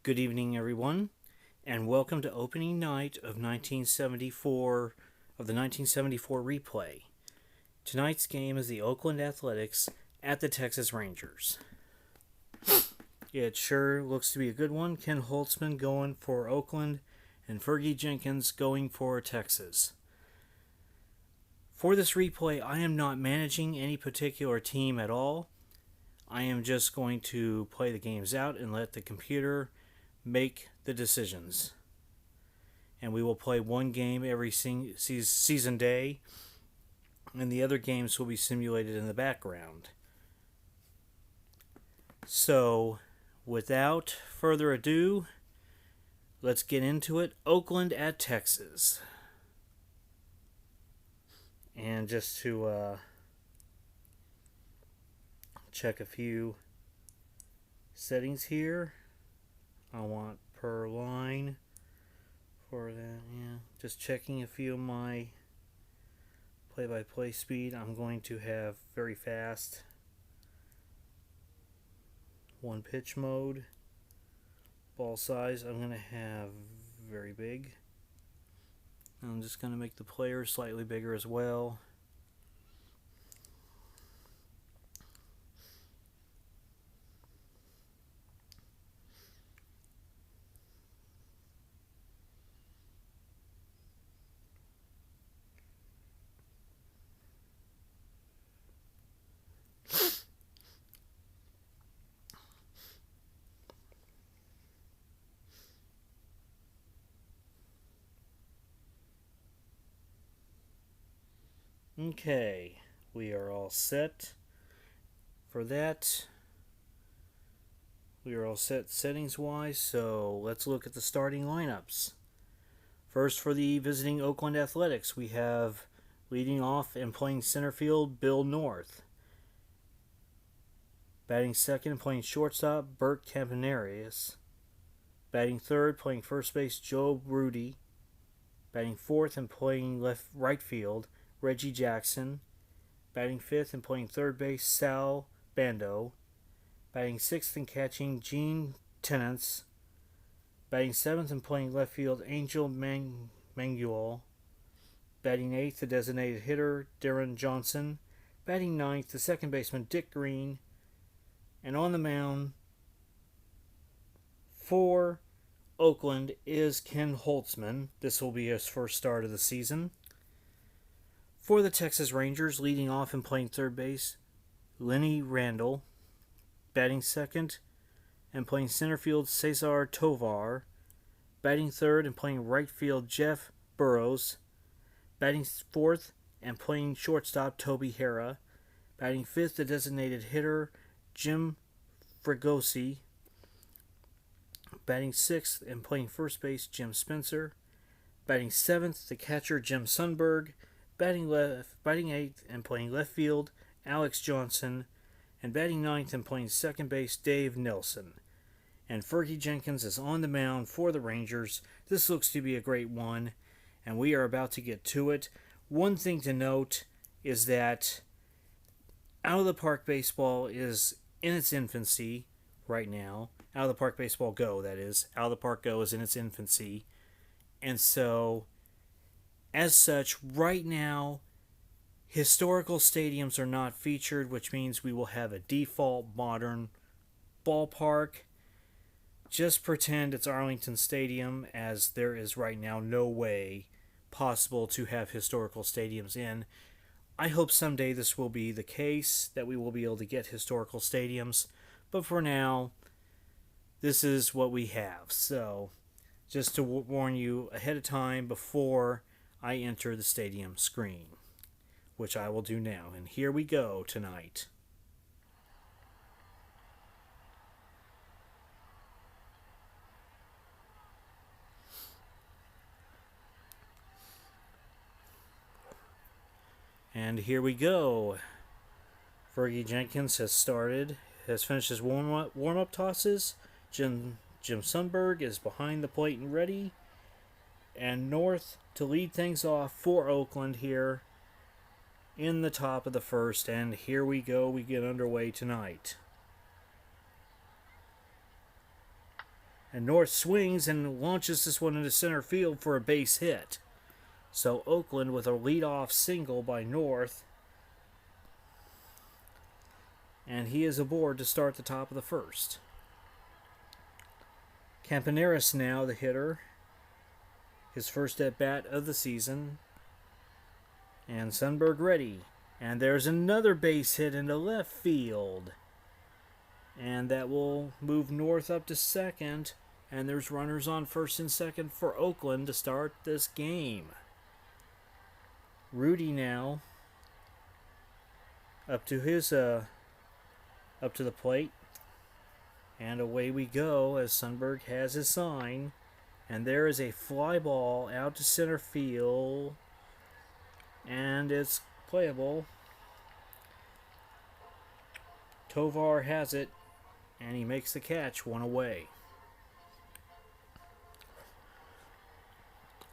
Good evening, everyone, and welcome to opening night of 1974 of the 1974 replay. Tonight's game is the Oakland Athletics at the Texas Rangers. It sure looks to be a good one. Ken Holtzman going for Oakland and Fergie Jenkins going for Texas. For this replay, I am not managing any particular team at all. I am just going to play the games out and let the computer make the decisions. And we will play one game every season day, and the other games will be simulated in the background. So, without further ado, let's get into it. Oakland at Texas. And just to check a few settings here. I want per line for that, yeah. Just checking a few of my play-by-play speed. I'm going to have very fast one pitch mode. Ball size, I'm going to have very big. I'm just going to make the player slightly bigger as well. Okay, we are all set for that. We are all set settings wise, so let's look at the starting lineups. First, for the visiting Oakland Athletics, we have leading off and playing center field Bill North. Batting second and playing shortstop Bert Campanarius. Batting third, playing first base Joe Rudy. Batting fourth and playing right field Reggie Jackson. Batting fifth and playing third base Sal Bando. Batting sixth and catching Gene Tennants. Batting seventh and playing left field Angel Mangual. Batting eighth, the designated hitter Darren Johnson. Batting ninth, the second baseman Dick Green. And on the mound for Oakland is Ken Holtzman. This will be his first start of the season. For the Texas Rangers, leading off and playing third base, Lenny Randall. Batting second and playing center field, Cesar Tovar. Batting third and playing right field, Jeff Burrows. Batting fourth and playing shortstop, Toby Harrah. Batting fifth, the designated hitter, Jim Fregosi. Batting sixth and playing first base, Jim Spencer. Batting seventh, the catcher, Jim Sundberg. Batting eighth and playing left field, Alex Johnson. And batting ninth and playing second base, Dave Nelson. And Fergie Jenkins is on the mound for the Rangers. This looks to be a great one, and we are about to get to it. One thing to note is that Out of the Park Baseball is in its infancy right now. Out of the Park Baseball Go, that is. Out of the Park Go is in its infancy. And so, as such, right now, historical stadiums are not featured, which means we will have a default modern ballpark. Just pretend it's Arlington Stadium, as there is right now no way possible to have historical stadiums in. I hope someday this will be the case, that we will be able to get historical stadiums. But for now, this is what we have. So, just to warn you ahead of time before I enter the stadium screen, which I will do now. And here we go tonight. And here we go. Fergie Jenkins has finished his warm-up tosses. Jim Sundberg is behind the plate and ready. And North to lead things off for Oakland here in the top of the first. And here we go. We get underway tonight. And North swings and launches this one into center field for a base hit. So Oakland with a leadoff single by North. And he is aboard to start the top of the first. Campaneris now the hitter. His first at bat of the season. And Sundberg ready. And there's another base hit into left field. And that will move North up to second. And there's runners on first and second for Oakland to start this game. Rudy now up to the plate. And away we go as Sundberg has his sign. And there is a fly ball out to center field. And it's playable. Tovar has it. And he makes the catch, one away.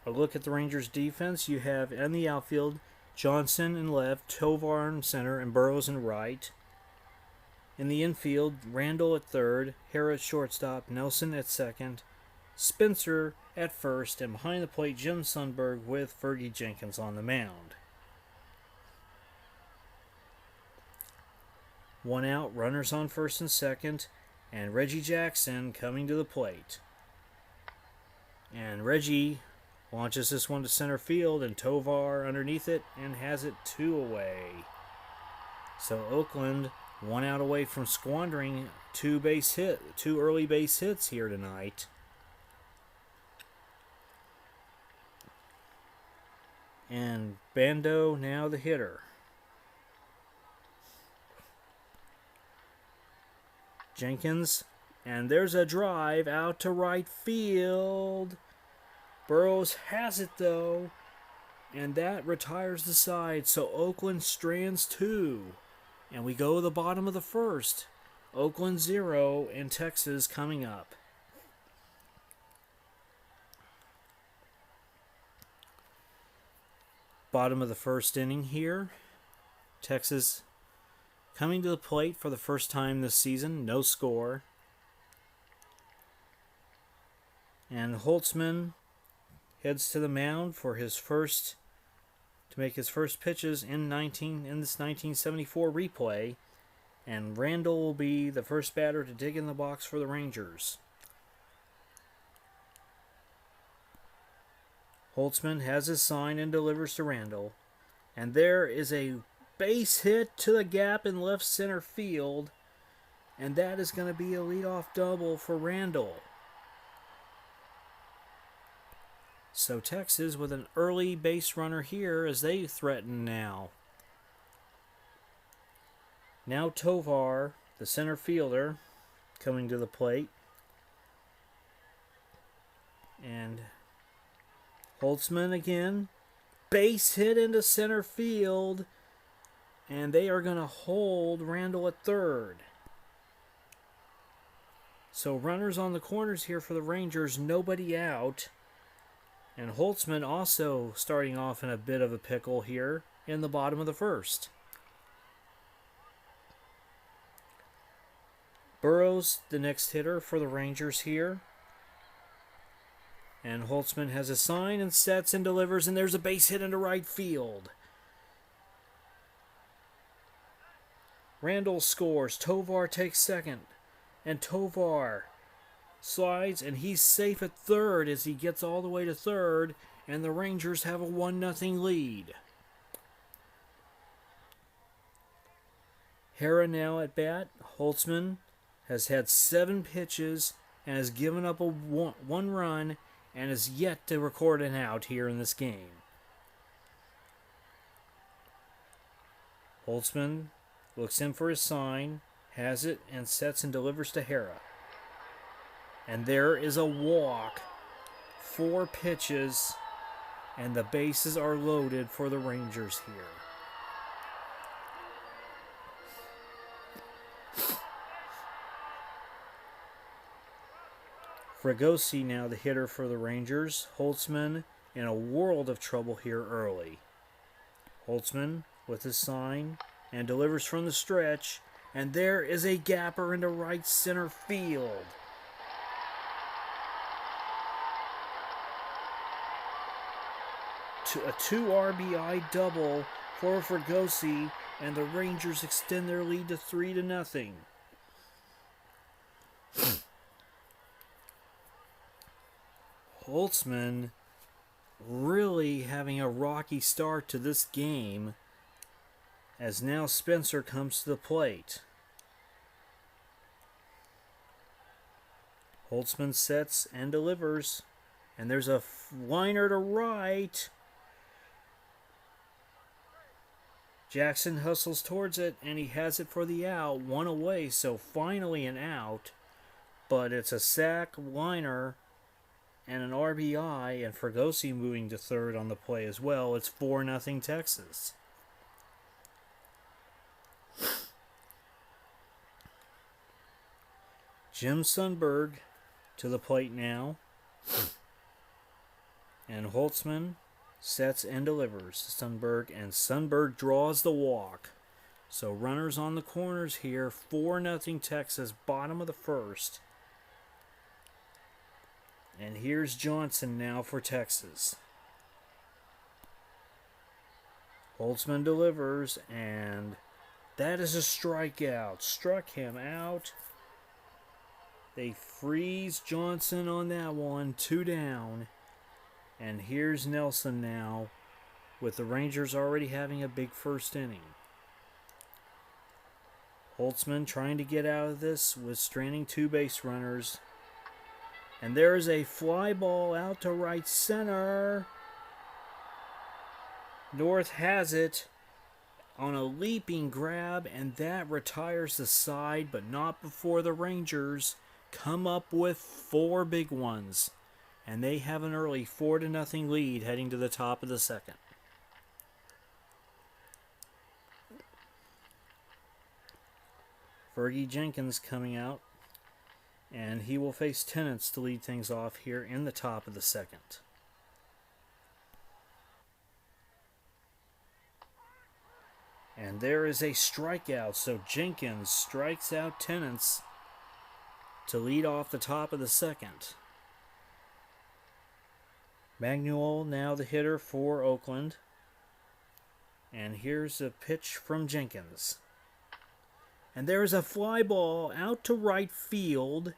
A look at the Rangers defense. You have in the outfield Johnson in left, Tovar in center, and Burrows in right. In the infield, Randall at third, Hara at shortstop, Nelson at second, Spencer at first, and behind the plate, Jim Sundberg with Fergie Jenkins on the mound. One out, runners on first and second, and Reggie Jackson coming to the plate. And Reggie launches this one to center field, and Tovar underneath it and has it 2 away. So Oakland 1 out away from squandering 2 early base hits here tonight. And Bando now the hitter. Jenkins, and there's a drive out to right field. Burrows has it though, and that retires the side, so Oakland strands 2. And we go to the bottom of the first. Oakland 0 and Texas coming up. Bottom of the first inning here. Texas coming to the plate for the first time this season. No score. And Holtzman heads to the mound for his first, to make his first pitches in this 1974 replay. And Randall will be the first batter to dig in the box for the Rangers. Holtzman has his sign and delivers to Randall. And there is a base hit to the gap in left center field. And that is going to be a leadoff double for Randall. So Texas with an early base runner here as they threaten now. Now Tovar, the center fielder, coming to the plate. And Holtzman again. Base hit into center field. And they are going to hold Randall at third. So runners on the corners here for the Rangers, nobody out. And Holtzman also starting off in a bit of a pickle here in the bottom of the first. Burrows, the next hitter for the Rangers here. And Holtzman has a sign and sets and delivers, and there's a base hit into right field. Randall scores. Tovar takes second. And Tovar slides, and he's safe at third as he gets all the way to third, and the Rangers have a 1-0 lead. Hara now at bat. Holtzman has had 7 pitches and has given up one run and is yet to record an out here in this game. Holtzman looks in for his sign, has it, and sets and delivers to Hara. And there is a walk. 4 pitches, and the bases are loaded for the Rangers here. Fregosi now the hitter for the Rangers. Holtzman in a world of trouble here early. Holtzman with his sign and delivers from the stretch. And there is a gapper into right center field. a 2 RBI double for Fregosi, and the Rangers extend their lead to 3-0. Holtzman really having a rocky start to this game, as now Spencer comes to the plate. Holtzman sets and delivers, and there's a liner to right. Jackson hustles towards it, and he has it for the out. One away, so finally an out. But it's a sac, liner, and an RBI, and Fregosi moving to third on the play as well. It's 4-0 Texas. Jim Sundberg to the plate now. And Holtzman sets and delivers to Sundberg, and Sundberg draws the walk. So runners on the corners here. 4-0 Texas, bottom of the first. And here's Johnson now for Texas. Holtzman delivers, and that is a strikeout. Struck him out. They freeze Johnson on that one. 2 down. And here's Nelson now, with the Rangers already having a big first inning. Holtzman trying to get out of this with stranding 2 base runners. And there is a fly ball out to right center. North has it on a leaping grab, and that retires the side, but not before the Rangers come up with 4 big ones. And they have an early 4-0 lead heading to the top of the second. Fergie Jenkins coming out, and he will face Tennants to lead things off here in the top of the second. And there is a strikeout, so Jenkins strikes out Tennants to lead off the top of the second. Magnuel now the hitter for Oakland. And here's a pitch from Jenkins. And there is a fly ball out to right field.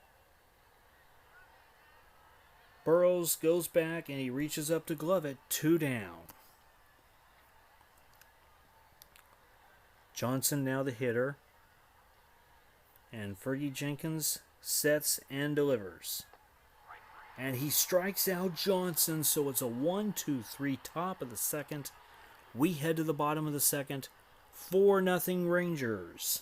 Burrows goes back and he reaches up to glove it. 2 down. Johnson now the hitter. And Fergie Jenkins sets and delivers. And he strikes out Johnson, so it's a 1-2-3 top of the second. We head to the bottom of the second. 4-0 Rangers.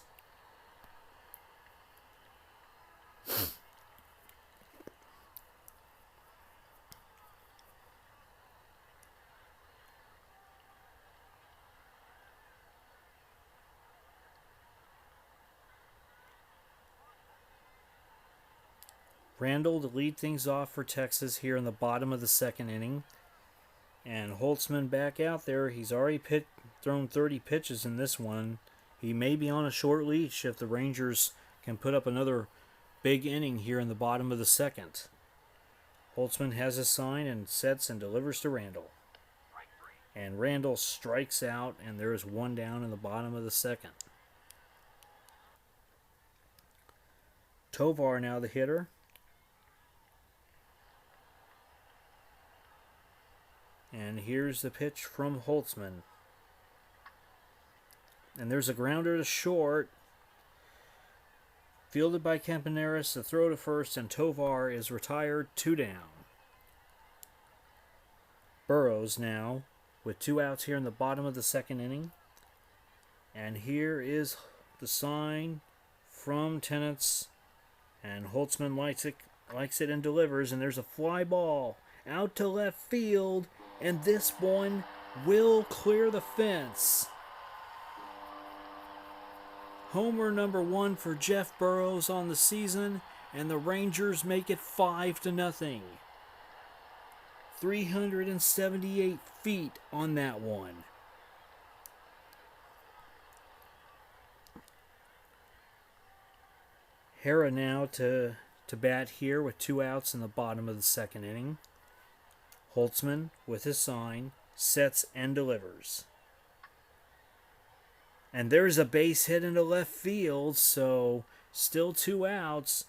Randall to lead things off for Texas here in the bottom of the second inning. And Holtzman back out there. He's already thrown 30 pitches in this one. He may be on a short leash if the Rangers can put up another big inning here in the bottom of the second. Holtzman has a sign and sets and delivers to Randall. And Randall strikes out, and there is 1 down in the bottom of the second. Tovar now the hitter. And here's the pitch from Holtzman. And there's a grounder to short. Fielded by Campaneris, the throw to first, and Tovar is retired. 2 down. Burrows now with 2 outs here in the bottom of the second inning. And here is the sign from Tennants. And Holtzman likes it and delivers. And there's a fly ball out to left field. And this one will clear the fence. Homer number 1 for Jeff Burrows on the season, and the Rangers make it 5-0. 378 feet on that one. Hera now to bat here with 2 outs in the bottom of the second inning. Holtzman with his sign sets and delivers. And there's a base hit into left field, so still 2 outs.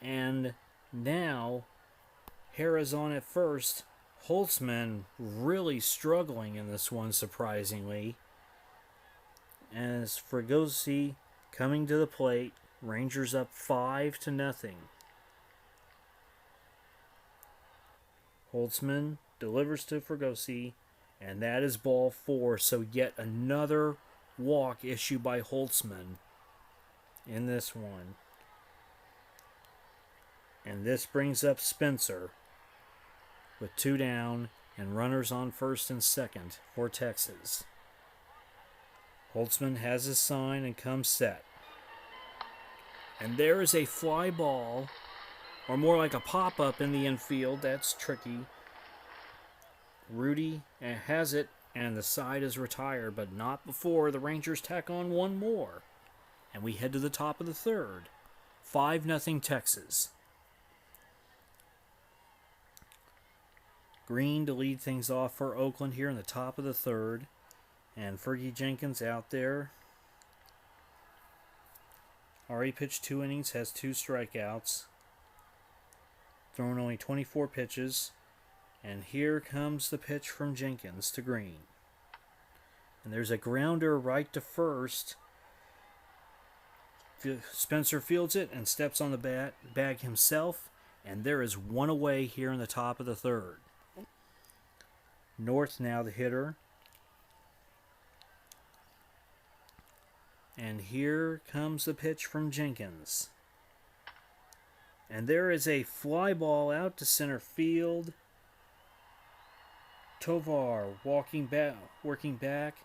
And now Hera's on at first. Holtzman really struggling in this one, surprisingly. As Fregosi coming to the plate, Rangers up 5-0. Holtzman delivers to Fregosi, and that is ball 4. So yet another walk issued by Holtzman in this one. And this brings up Spencer with 2 down and runners on first and second for Texas. Holtzman has his sign and comes set. And there is a fly ball, or more like a pop-up in the infield. That's tricky. Rudy has it, and the side is retired, but not before the Rangers tack on one more. And we head to the top of the third. 5-0 Texas. Green to lead things off for Oakland here in the top of the third. And Fergie Jenkins out there. Already pitched 2 innings, has 2 strikeouts. Thrown only 24 pitches. And here comes the pitch from Jenkins to Green. And there's a grounder right to first. Spencer fields it and steps on the bag himself. And there is 1 away here in the top of the third. North now the hitter. And here comes the pitch from Jenkins. And there is a fly ball out to center field. Tovar working back,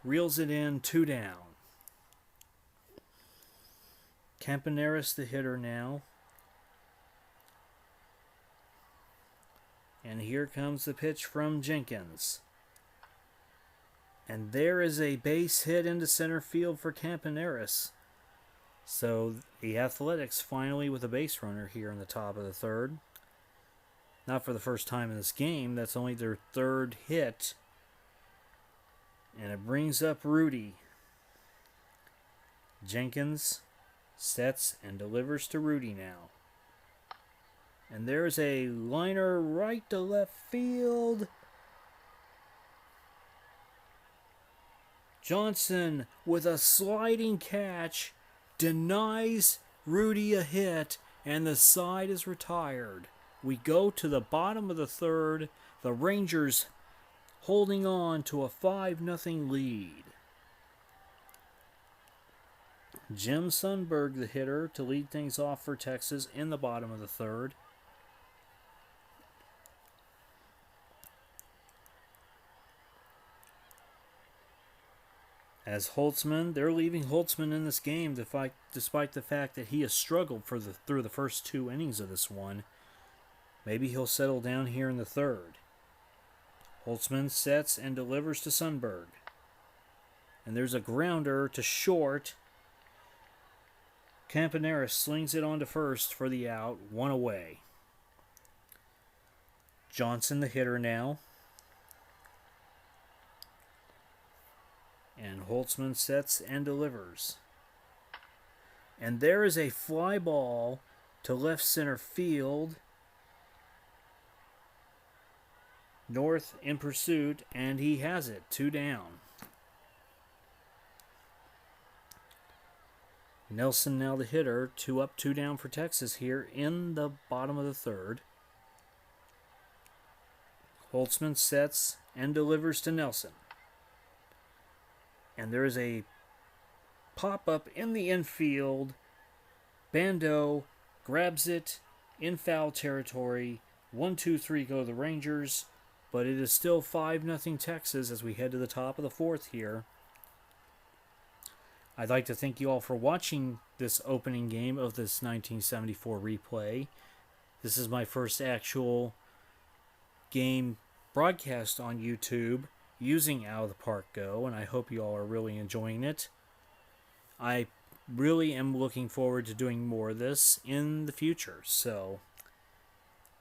reels it in, 2 down. Campaneris the hitter now. And here comes the pitch from Jenkins. And there is a base hit into center field for Campaneris. So the Athletics finally with a base runner here in the top of the third. Not for the first time in this game. That's only their 3rd hit. And it brings up Rudy. Jenkins sets and delivers to Rudy now. And there's a liner right to left field. Johnson with a sliding catch denies Rudy a hit, and the side is retired. We go to the bottom of the third. The Rangers holding on to a 5-0 lead. Jim Sundberg, the hitter, to lead things off for Texas in the bottom of the third. As Holtzman, they're leaving Holtzman in this game despite the fact that he has struggled through the first 2 innings of this one. Maybe he'll settle down here in the third. Holtzman sets and delivers to Sundberg. And there's a grounder to short. Campaneris slings it on to first for the out, 1 away. Johnson, the hitter now. And Holtzman sets and delivers. And there is a fly ball to left center field. North in pursuit, and he has it, 2 down. Nelson now the hitter, 2 up, 2 down for Texas here in the bottom of the third. Holtzman sets and delivers to Nelson. And there is a pop-up in the infield. Bando grabs it in foul territory. 1-2-3 go the Rangers. But it is still 5-0 Texas as we head to the top of the fourth here. I'd like to thank you all for watching this opening game of this 1974 replay. This is my first actual game broadcast on YouTube using Out of the Park Go, and I hope you all are really enjoying it. I really am looking forward to doing more of this in the future, so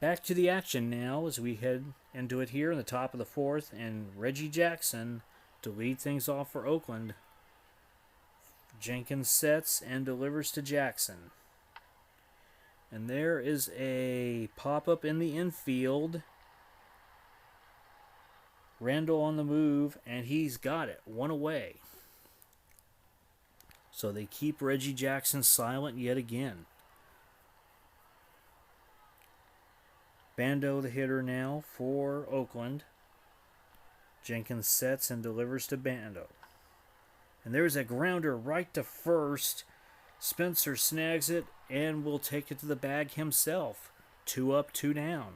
Back to the action now as we head into it here in the top of the fourth, and Reggie Jackson to lead things off for Oakland. Jenkins sets and delivers to Jackson. And there is a pop-up in the infield. Randall on the move, and he's got it. One away. So they keep Reggie Jackson silent yet again. Bando the hitter now for Oakland. Jenkins sets and delivers to Bando. And there's a grounder right to first. Spencer snags it and will take it to the bag himself. 2 up, 2 down.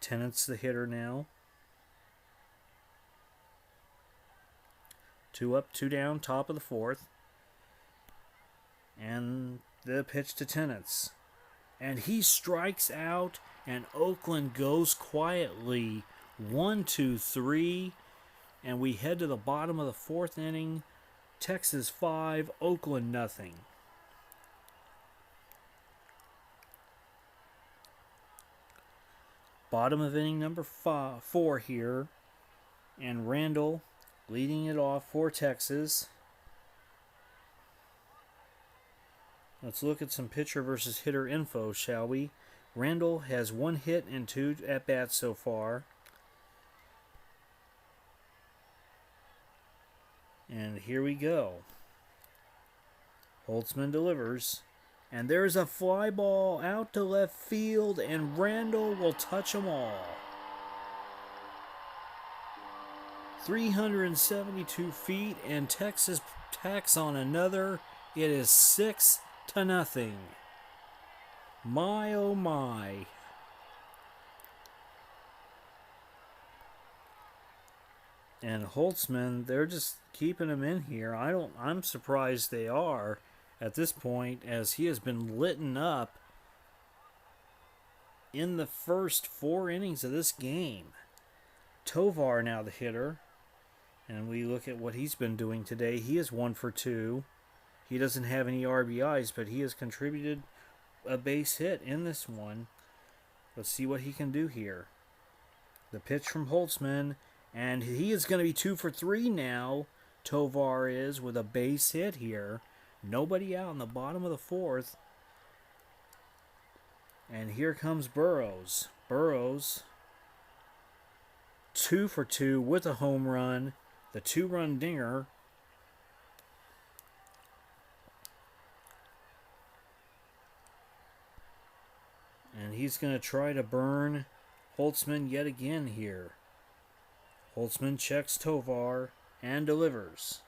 Tennant's the hitter now. 2 up, 2 down, top of the fourth. And the pitch to Tennant's. And he strikes out, and Oakland goes quietly. 1, 2, 3. And we head to the bottom of the fourth inning. Texas 5, Oakland nothing. Bottom of inning number 4 here. And Randall leading it off for Texas. Let's look at some pitcher versus hitter info, shall we? Randall has 1 hit and 2 at-bats so far. And here we go. Holtzman delivers. And there's a fly ball out to left field, and Randall will touch them all. 372 feet, and Texas tacks on another. It is 6-0. My oh my. And Holtzman, they're just keeping him in here. I'm surprised they are at this point, as he has been litten up in the first 4 innings of this game. Tovar now the hitter. And we look at what he's been doing today. He is 1 for 2. He doesn't have any RBIs, but he has contributed a base hit in this one. Let's see what he can do here. The pitch from Holtzman, and he is going to be 2 for 3 now. Tovar is, with a base hit here. Nobody out in the bottom of the fourth. And here comes Burrows. Burrows, 2 for 2 with a home run. The 2-run dinger. And he's going to try to burn Holtzman yet again here. Holtzman checks Tovar and delivers.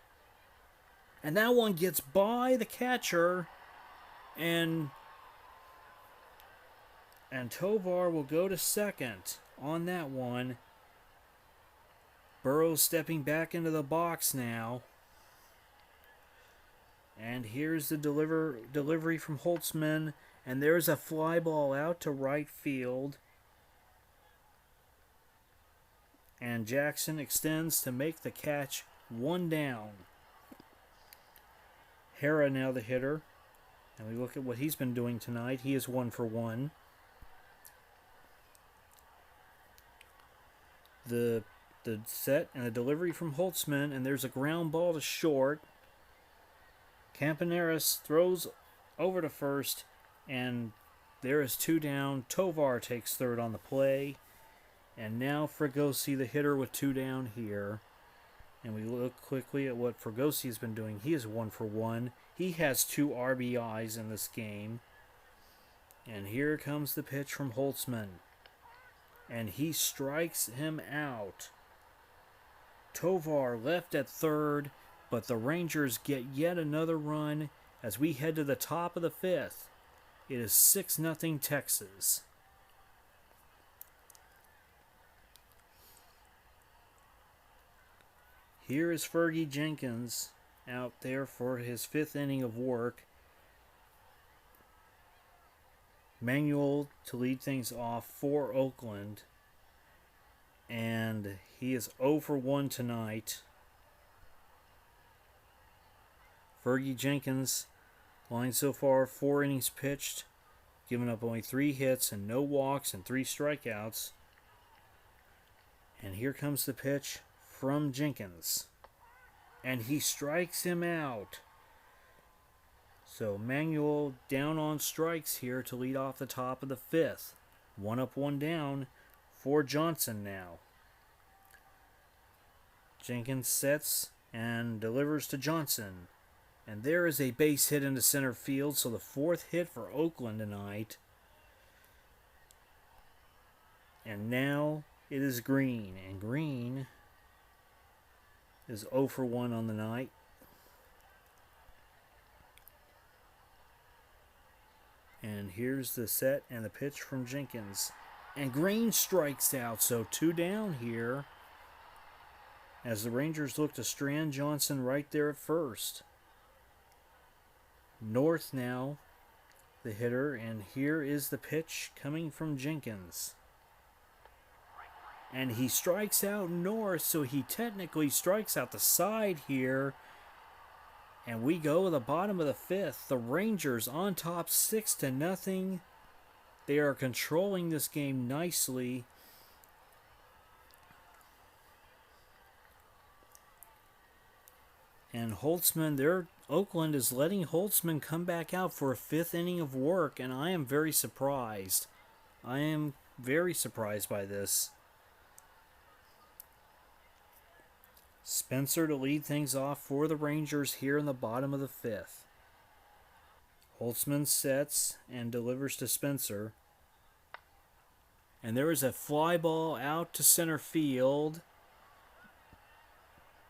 And that one gets by the catcher. And Tovar will go to second on that one. Burrows stepping back into the box now. And here's the delivery from Holtzman. And there's a fly ball out to right field. And Jackson extends to make the catch. 1 down. Hera now the hitter. And we look at what he's been doing tonight. He is 1 for 1. The set and the delivery from Holtzman, and there's a ground ball to short. Campaneris throws over to first, and there is 2 down. Tovar takes third on the play. And now Fregosi, the hitter, with 2 down here. And we look quickly at what Fregosi has been doing. He is 1 for 1. He has 2 RBIs in this game. And here comes the pitch from Holtzman. And he strikes him out. Tovar left at third, but the Rangers get yet another run as we head to the top of the 5th. It is 6-0 Texas. Here is Fergie Jenkins out there for his 5th inning of work. Manuel to lead things off for Oakland. And he is 0 for 1 tonight. Fergie Jenkins, line so far, 4 innings pitched, giving up only 3 hits and no walks and 3 strikeouts. And here comes the pitch from Jenkins. And he strikes him out. So Manuel down on strikes here to lead off the top of the 5th. 1 up, 1 down for Johnson now. Jenkins sets and delivers to Johnson. And there is a base hit into center field, so the 4th hit for Oakland tonight. And now it is Green, and Green is 0 for 1 on the night. And here's the set and the pitch from Jenkins. And Green strikes out, so 2 down here as the Rangers look to strand Johnson right there at first. North now, the hitter, and here is the pitch coming from Jenkins. And he strikes out North, so he technically strikes out the side here. And we go to the bottom of the 5th. The Rangers on top 6-0. They are controlling this game nicely. And Holtzman, Oakland is letting Holtzman come back out for a 5th inning of work, and I am very surprised. I am very surprised by this. Spencer to lead things off for the Rangers here in the bottom of the 5th. Holtzman sets and delivers to Spencer. And there is a fly ball out to center field.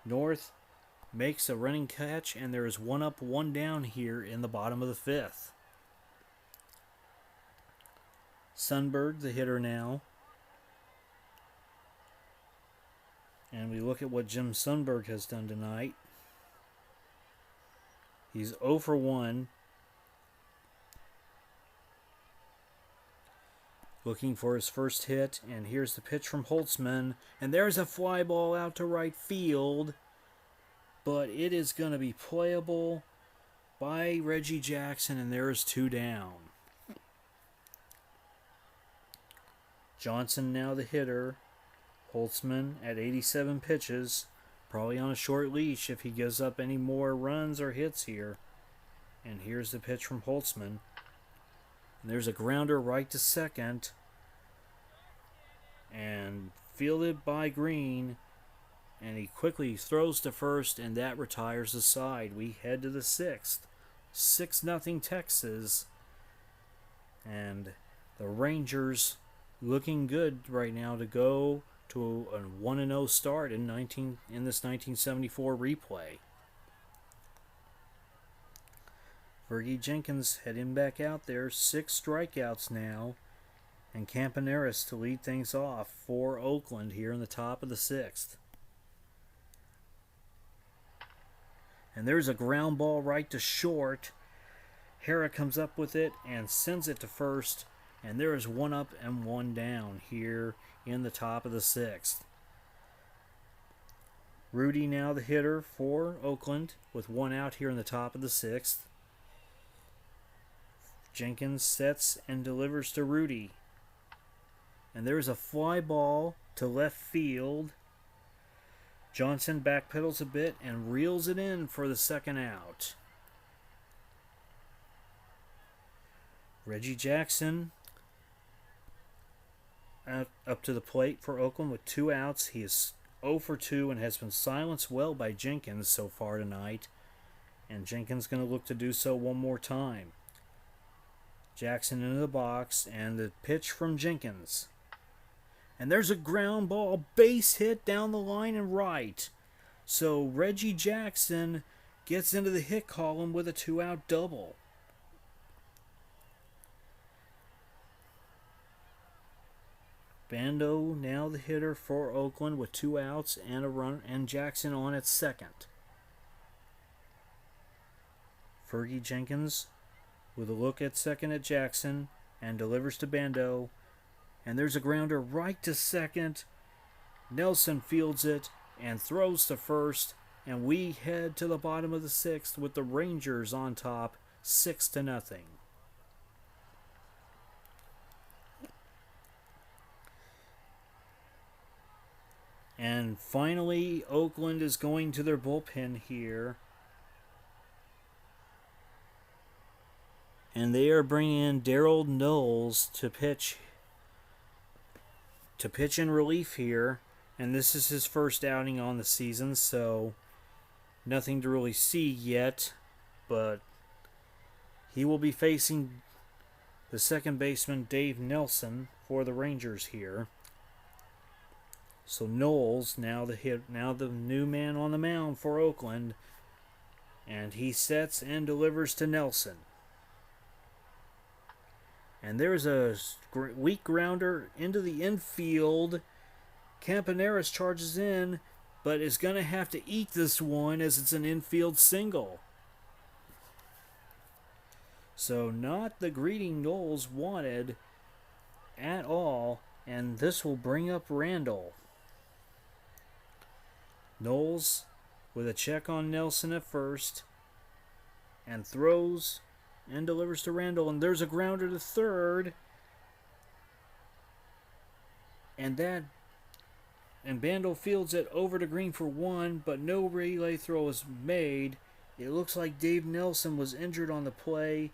North makes a running catch, and there is 1 up, 1 down here in the bottom of the 5th. Sundberg, the hitter now. And we look at what Jim Sundberg has done tonight. He's 0 for 1. Looking for his first hit, and here's the pitch from Holtzman. And there's a fly ball out to right field. But it is going to be playable by Reggie Jackson, and there's 2 down. Johnson now the hitter. Holtzman at 87 pitches, probably on a short leash if he gives up any more runs or hits here. And here's the pitch from Holtzman. And there's a grounder right to second. And fielded by Green. And he quickly throws to first, and that retires the side. We head to the 6th. 6-0 Texas. And the Rangers looking good right now to go to a 1-0 start in this 1974 replay. Fergie Jenkins heading back out there, 6 strikeouts now, and Campaneris to lead things off for Oakland here in the top of the 6th. And there's a ground ball right to short. Hara comes up with it and sends it to first, and there is 1 up and 1 down here in the top of the 6th. Rudy now the hitter for Oakland with 1 out here in the top of the 6th. Jenkins sets and delivers to Rudy. And there's a fly ball to left field. Johnson backpedals a bit and reels it in for the 2nd out. Reggie Jackson up to the plate for Oakland with 2 outs. He is 0 for 2 and has been silenced well by Jenkins so far tonight. And Jenkins going to look to do so one more time. Jackson into the box, and the pitch from Jenkins. And there's a ground ball, base hit down the line and right. So Reggie Jackson gets into the hit column with a 2-out double. Bando now the hitter for Oakland with 2 outs and a run, and Jackson on at second. Fergie Jenkins with a look at second at Jackson and delivers to Bando. And there's a grounder right to second. Nelson fields it and throws to first. And we head to the bottom of the 6th with the Rangers on top 6-0. And finally, Oakland is going to their bullpen here. And they are bringing in Darryl Knowles to pitch in relief here. And this is his first outing on the season, so nothing to really see yet. But he will be facing the second baseman Dave Nelson for the Rangers here. So Knowles now the new man on the mound for Oakland, and he sets and delivers to Nelson. And there's a weak grounder into the infield. Campaneris charges in, but is going to have to eat this one as it's an infield single. So not the greeting Knowles wanted at all, and this will bring up Randall. Knowles with a check on Nelson at first, and throws and delivers to Randall, and there's a grounder to third, and Bandel fields it over to Green for one, but no relay throw is made. It looks like Dave Nelson was injured on the play.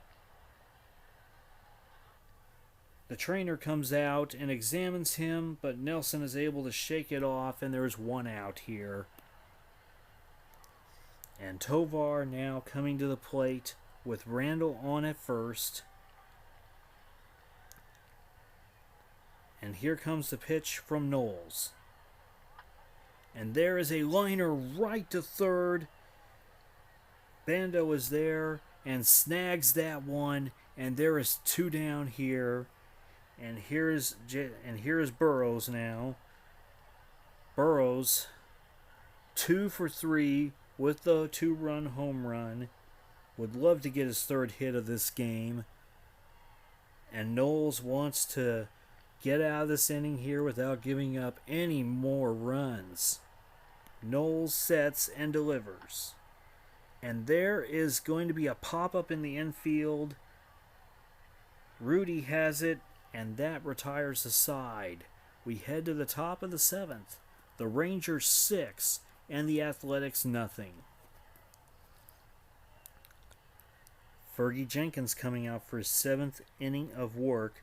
The trainer comes out and examines him, but Nelson is able to shake it off, and there's one out here. And Tovar now coming to the plate with Randall on at first. And here comes the pitch from Knowles. And there is a liner right to third. Bando is there and snags that one, and there is two down here. And here is Burrows now. Burrows 2 for 3 with the 2-run home run. Would love to get his third hit of this game. And Knowles wants to get out of this inning here without giving up any more runs. Knowles sets and delivers. And there is going to be a pop-up in the infield. Rudy has it, and that retires the side. We head to the top of the 7th. The Rangers 6 and the Athletics nothing. Fergie Jenkins coming out for his 7th inning of work.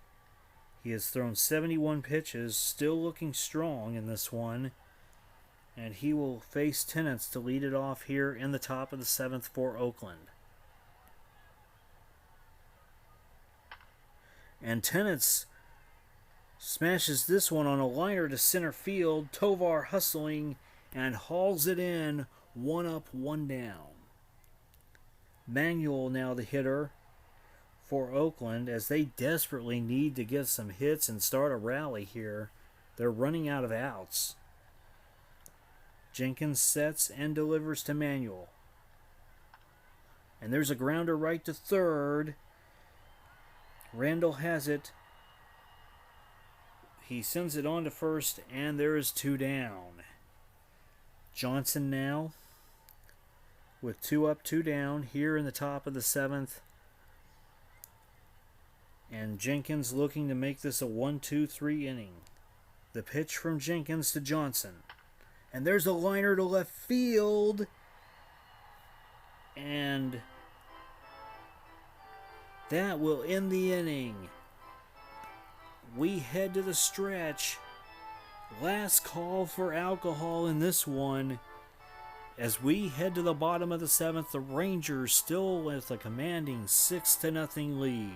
He has thrown 71 pitches, still looking strong in this one. And he will face Tennants to lead it off here in the top of the 7th for Oakland. And Tennants smashes this one on a liner to center field. Tovar hustling and hauls it in, 1 up, 1 down. Manuel now the hitter for Oakland as they desperately need to get some hits and start a rally here. They're running out of outs. Jenkins sets and delivers to Manuel. And there's a grounder right to third. Randall has it. He sends it on to first, and there is 2 down. Johnson now with 2 up, 2 down here in the top of the 7th. And Jenkins looking to make this a 1-2-3 inning. The pitch from Jenkins to Johnson. And there's a liner to left field. And that will end the inning. We head to the stretch. Last call for alcohol in this one. As we head to the bottom of the 7th, the Rangers still with a commanding 6-0 lead.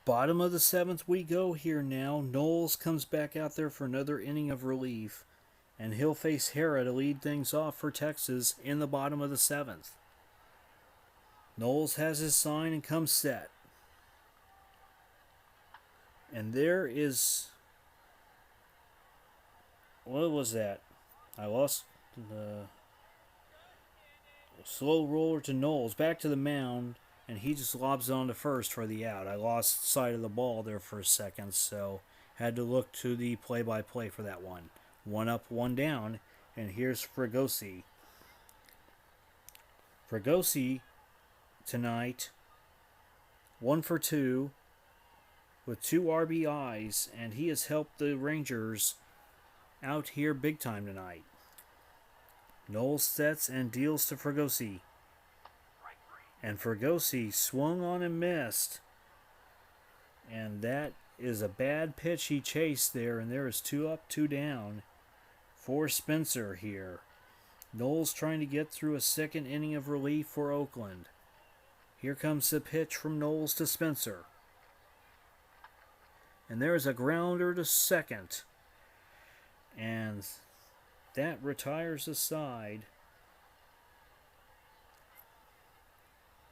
Bottom of the 7th we go here now. Knowles comes back out there for another inning of relief. And he'll face Hera to lead things off for Texas in the bottom of the 7th. Knowles has his sign and comes set. And there is... What was that? I lost the... slow roller to Knowles, back to the mound, and he just lobs it on to first for the out. I lost sight of the ball there for a second, so had to look to the play-by-play for that one. One up, one down, and here's Fregosi. Fregosi tonight, 1 for 2 with 2 RBIs, and he has helped the Rangers out here big time tonight. Knowles sets and deals to Fregosi. And Fregosi swung on and missed. And that is a bad pitch he chased there, and there is 2 up, 2 down for Spencer here. Knowles trying to get through a second inning of relief for Oakland. Here comes the pitch from Knowles to Spencer. And there's a grounder to second. And that retires the side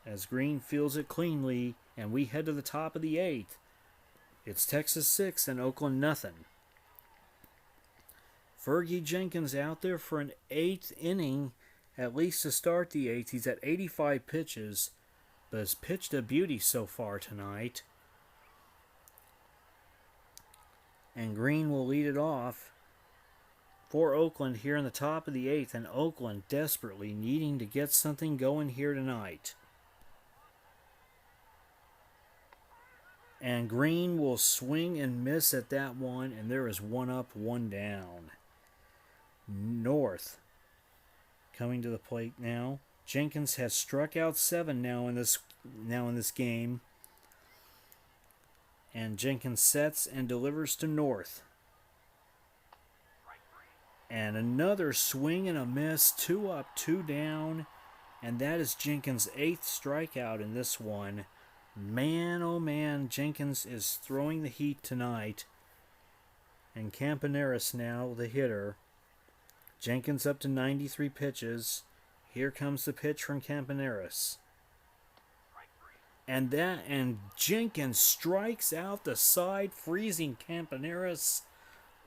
as Green fields it cleanly, and we head to the top of the 8th. It's Texas 6 and Oakland nothing. Fergie Jenkins out there for an 8th inning, at least to start the 8th. He's at 85 pitches, but has pitched a beauty so far tonight. And Green will lead it off for Oakland here in the top of the 8th, and Oakland desperately needing to get something going here tonight. And Green will swing and miss at that one, and there is 1 up, 1 down. North coming to the plate now. Jenkins has struck out 7 now in this game. And Jenkins sets and delivers to North. And another swing and a miss, 2 up, 2 down. And that is Jenkins' 8th strikeout in this one. Man, oh man, Jenkins is throwing the heat tonight. And Campaneris now, the hitter. Jenkins up to 93 pitches. Here comes the pitch from Campaneris. And Jenkins strikes out the side, freezing Campaneris.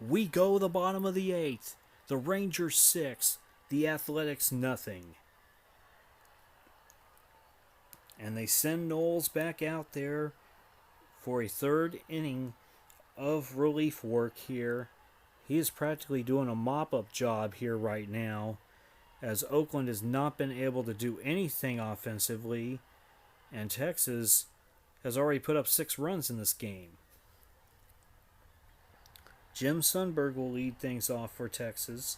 We go the bottom of the 8th. The Rangers 6, the Athletics nothing. And they send Knowles back out there for a 3rd inning of relief work here. He is practically doing a mop-up job here right now, as Oakland has not been able to do anything offensively, and Texas has already put up 6 runs in this game. Jim Sundberg will lead things off for Texas.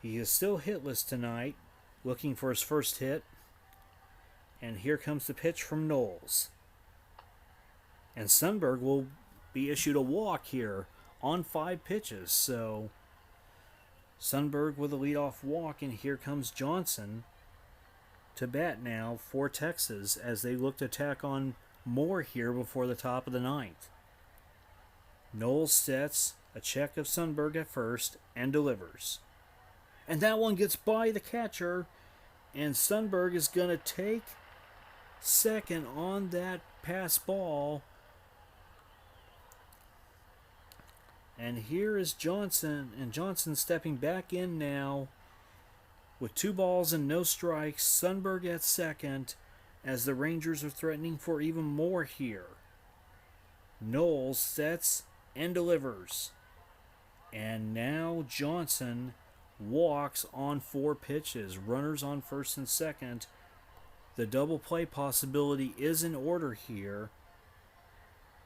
He is still hitless tonight, looking for his first hit. And here comes the pitch from Knowles. And Sundberg will be issued a walk here on 5 pitches. So Sundberg with a leadoff walk, and here comes Johnson to bat now for Texas as they look to tack on more here before the top of the 9th. Knowles sets a check of Sundberg at first and delivers. And that one gets by the catcher, and Sundberg is going to take second on that pass ball. And here is Johnson, and Johnson stepping back in now with 2 balls and no strikes. Sundberg at second as the Rangers are threatening for even more here. Knowles sets and delivers. And now Johnson walks on 4 pitches. Runners on first and second. The double play possibility is in order here.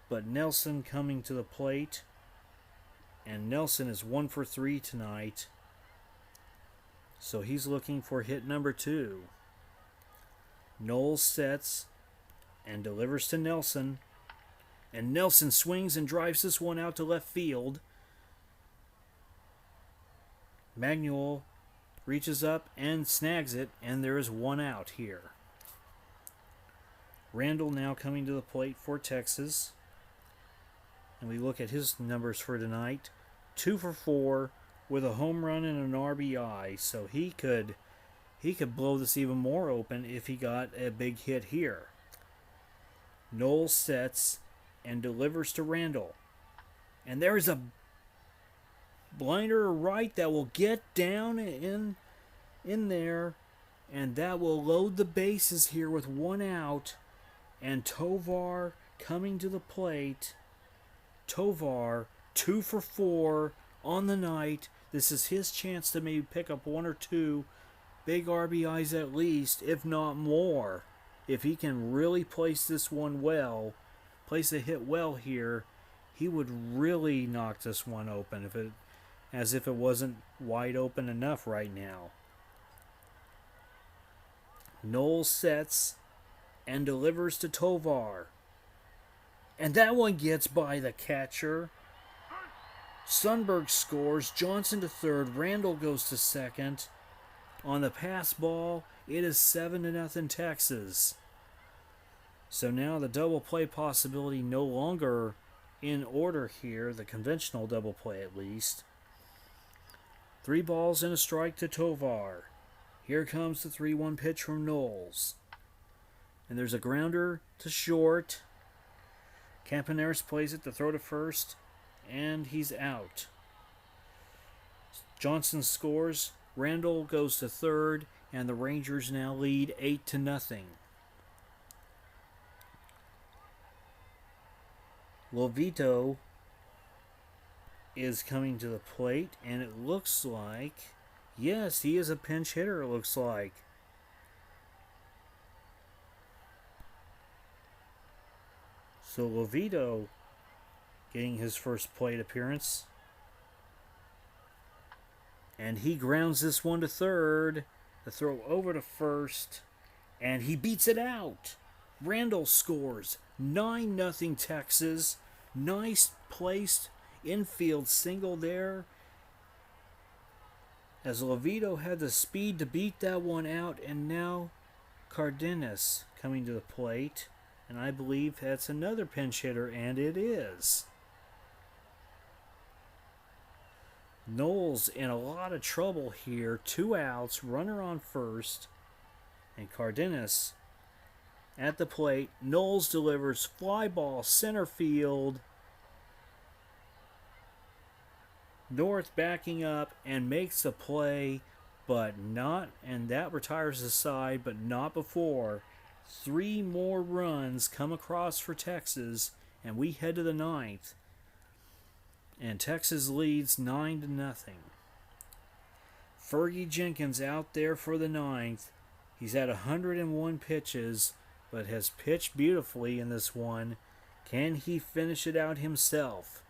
But Nelson coming to the plate. And Nelson is 1 for 3 tonight. So he's looking for hit number 2. Knowles sets and delivers to Nelson. And Nelson swings and drives this one out to left field. Magnuel reaches up and snags it, and there is 1 out here. Randall now coming to the plate for Texas. And we look at his numbers for tonight. 2 for 4 with a home run and an RBI. So he could blow this even more open if he got a big hit here. Knowles sets and delivers to Randall. And there's a blinder right that will get down in there. And that will load the bases here with 1 out. And Tovar coming to the plate. Tovar, 2 for 4 on the night. This is his chance to maybe pick up 1 or 2 big RBIs at least, if not more. If he can really place this one well, place a hit well here, he would really knock this one open as if it wasn't wide open enough right now. Knowles sets and delivers to Tovar. And that one gets by the catcher. Sundberg scores. Johnson to third. Randall goes to second. On the pass ball, it is 7-0 Texas. So now the double play possibility no longer in order here, the conventional double play at least. 3 balls and a strike to Tovar. Here comes the 3-1 pitch from Knowles. And there's a grounder to short. Campaneris plays it to throw to first, and he's out. Johnson scores. Randall goes to third, and the Rangers now lead 8-0. Lovito is coming to the plate, and it looks like, yes, he is a pinch hitter, it looks like. So Lovito getting his first plate appearance. And he grounds this one to third. The throw over to first. And he beats it out. Randall scores. 9-0 Texas. Nice placed infield single there. As Lovito had the speed to beat that one out. And now Cardenas coming to the plate. And I believe that's another pinch hitter, and it is. Knowles in a lot of trouble here. 2 outs, runner on first. And Cardenas at the plate. Knowles delivers fly ball center field. North backing up and makes the play, but not, and that retires the side, but not before 3 more runs come across for Texas, and we head to the 9th. And Texas leads 9-0. Fergie Jenkins out there for the 9th. He's at 101 pitches, but has pitched beautifully in this one. Can he finish it out himself?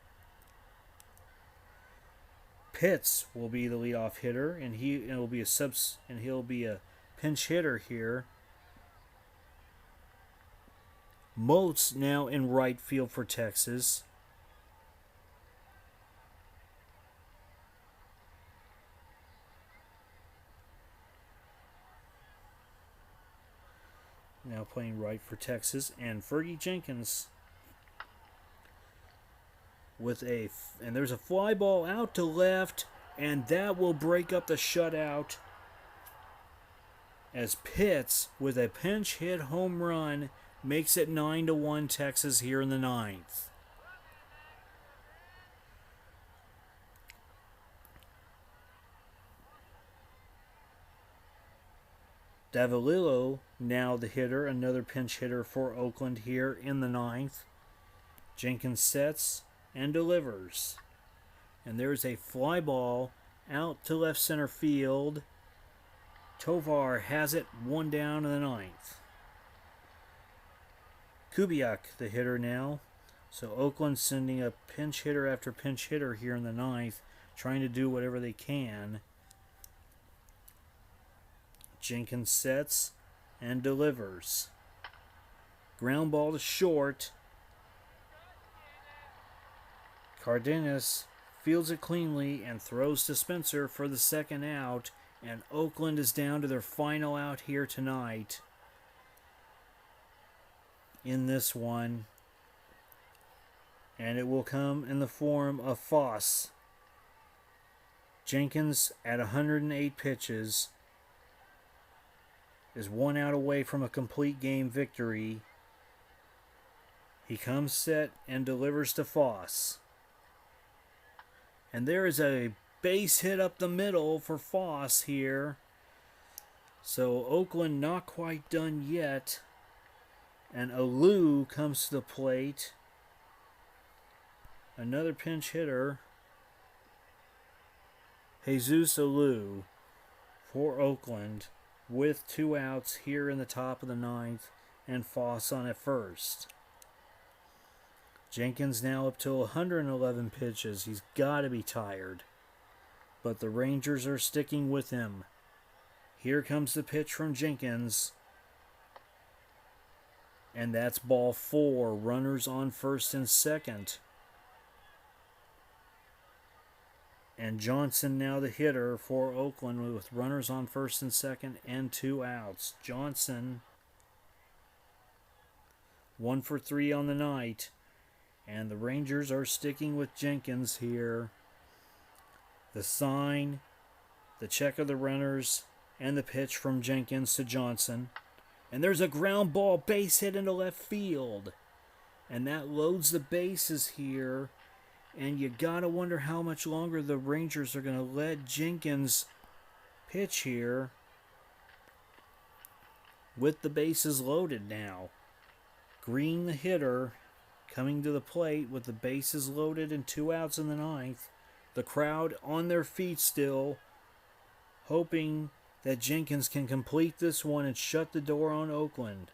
Pitts will be the leadoff hitter, and he'll be a pinch hitter here. Moats now in right field for Texas. Now playing right for Texas. And Fergie Jenkins and there's a fly ball out to left, and that will break up the shutout as Pitts with a pinch hit home run makes it 9-1 Texas here in the 9th. Davalillo, now the hitter, another pinch hitter for Oakland here in the 9th. Jenkins sets and delivers. And there's a fly ball out to left center field. Tovar has it, 1 down in the 9th. Kubiak, the hitter now. So Oakland sending a pinch hitter after pinch hitter here in the 9th, trying to do whatever they can. Jenkins sets and delivers. Ground ball to short. Cardenas fields it cleanly and throws to Spencer for the 2nd out. And Oakland is down to their final out here tonight in this one. And it will come in the form of Foss. Jenkins at 108 pitches is 1 out away from a complete game victory. He comes set and delivers to Foss. And there is a base hit up the middle for Foss here. So Oakland not quite done yet. And Alou comes to the plate. Another pinch hitter. Jesus Alou for Oakland with 2 outs here in the top of the ninth and Foss on at first. Jenkins now up to 111 pitches. He's got to be tired. But the Rangers are sticking with him. Here comes the pitch from Jenkins. And that's ball 4. Runners on first and second. And Johnson now the hitter for Oakland with runners on first and second and 2 outs. Johnson 1 for 3 on the night. And the Rangers are sticking with Jenkins here. The sign, the check of the runners, and the pitch from Jenkins to Johnson. And there's a ground ball base hit into left field. And that loads the bases here. And you gotta wonder how much longer the Rangers are going to let Jenkins pitch here with the bases loaded now. Green, the hitter, coming to the plate with the bases loaded and 2 outs in the ninth. The crowd on their feet still, hoping that Jenkins can complete this one and shut the door on Oakland.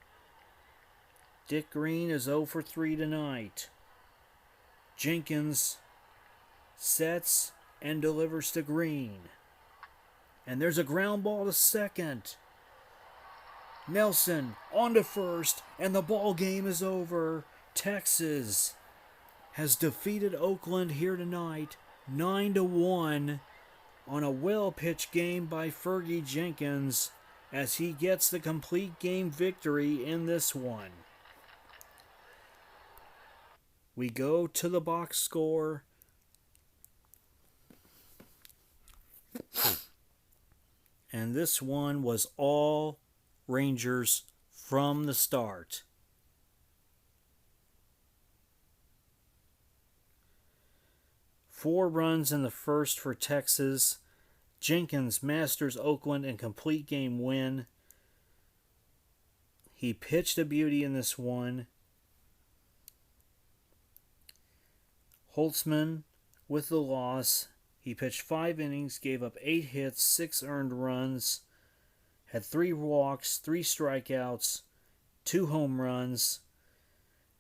Dick Green is 0 for 3 tonight. Jenkins sets and delivers to Green. And there's a ground ball to second. Nelson on to first, and the ball game is over. Texas has defeated Oakland here tonight, 9-1, on a well-pitched game by Fergie Jenkins as he gets the complete game victory in this one. We go to the box score. And this one was all Rangers from the start. Four runs in the first for Texas. Jenkins masters Oakland in complete game win. He pitched a beauty in this one. Holtzman with the loss. He pitched 5 innings, gave up 8 hits, 6 earned runs, had 3 walks, 3 strikeouts, 2 home runs.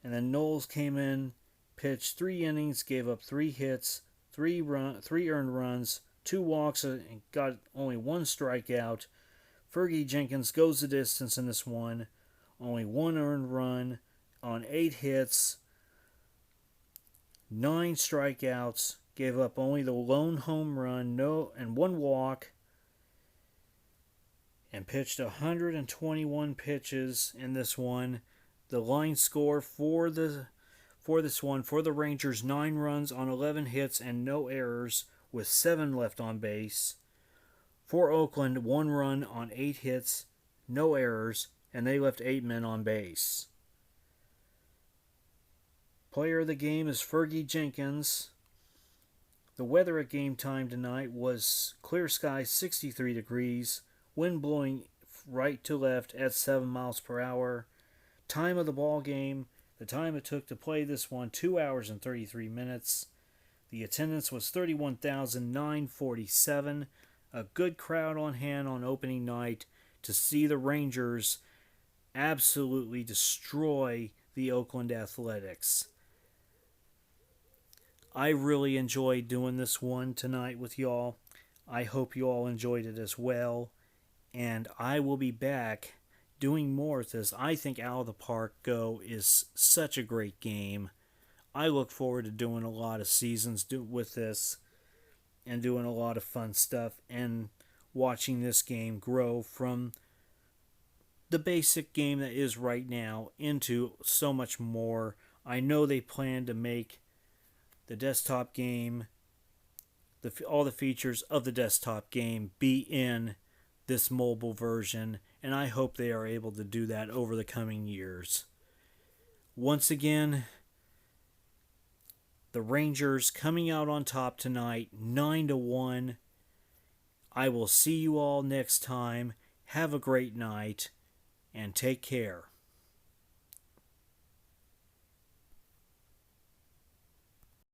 And then Knowles came in, pitched 3 innings, gave up 3 hits, 3 earned runs, 2 walks, and got only 1 strikeout. Fergie Jenkins goes the distance in this one. Only 1 earned run on 8 hits, 9 strikeouts, gave up only the lone home run, and 1 walk, and pitched 121 pitches in this one. The line score for this one for the Rangers: 9 runs on 11 hits and no errors, with 7 left on base. For Oakland, 1 run on 8 hits, no errors, and they left 8 men on base. Player of the game is Fergie Jenkins. The weather at game time tonight was clear skies, 63 degrees, wind blowing right to left at 7 miles per hour. Time of the ball game, the time it took to play this one, 2 hours and 33 minutes. The attendance was 31,947. A good crowd on hand on opening night to see the Rangers absolutely destroy the Oakland Athletics. I really enjoyed doing this one tonight with y'all. I hope you all enjoyed it as well. And I will be back doing more of this. I think Out of the Park Go is such a great game. I look forward to doing a lot of seasons with this and doing a lot of fun stuff and watching this game grow from the basic game that is right now into so much more. I know they plan to make the desktop game, all the features of the desktop game be in this mobile version, and I hope they are able to do that over the coming years. Once again, the Rangers coming out on top tonight, 9-1. I will see you all next time. Have a great night and take care.